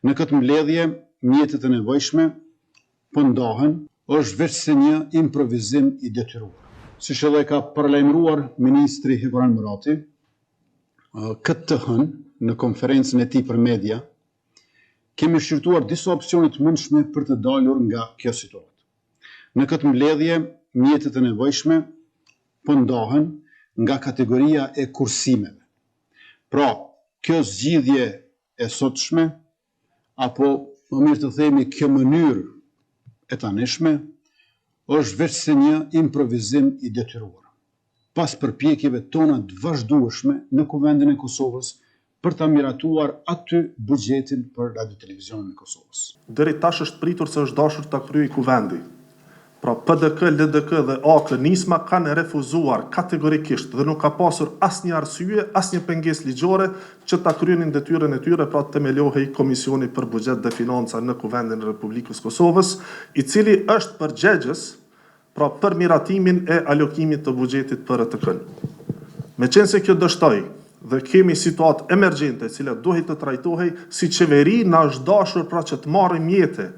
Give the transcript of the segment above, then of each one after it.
Në këtë mbledhje, mjetet e nevojshme po ndahen, është veç se një improvizim i detyruar. Siç edhe ka paralajmëruar ministri Hikuran Murati, këtë të hënë në konferencën e tij për media, kemi shqyrtuar disa opsione të mundshme për të dalur nga kjo situatë. Në këtë mbledhje, mjetet e nevojshme po ndahen nga kategoria e kursimeve. Pra, kjo zgjidhje e sotshme, apo më mirë të themi kjo mënyrë e tanishme, është veç se një improvizim i detyruar, pas përpjekjeve tona të vazhdueshme në Kuvendin e Kosovës për ta miratuar aty buxhetin për radio-televizionin e Kosovës. Deri tash është pritur se është dashur ta kryejë Kuvendi. Pra PDK, LDK dhe AK nisma kanë refuzuar kategorikisht dhe nuk ka pasur asnjë arsye, asnjë pengesë ligjore që ta kryenin detyrën e tyre, pra të themelohej Komisioni për Buxhet dhe Financa në Kuvendin e Republikës Kosovës, i cili është përgjegjës pra për miratimin e alokimit të buxhetit për RTK-n. Meqense kjo dështoi dhe kemi situatë emergjente, e cila duhet të trajtohej, si qeveri na është dashur pra që të marrim mjete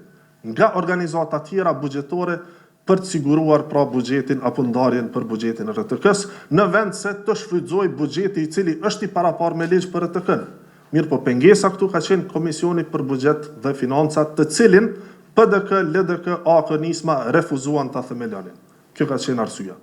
nga organizata tjera buxhetore për të siguruar pra buxhetin apo ndarjen për buxhetin e RTK-s, në vend se të shfrytëzoj buxheti i cili është i paraparë me ligj për RTK-n. Mirë po pengesa këtu ka qenë Komisioni për Buxhet dhe Financa, të cilin PDK, LDK, AK nisma refuzuan ta themelonin. Kjo ka qenë arsyeja.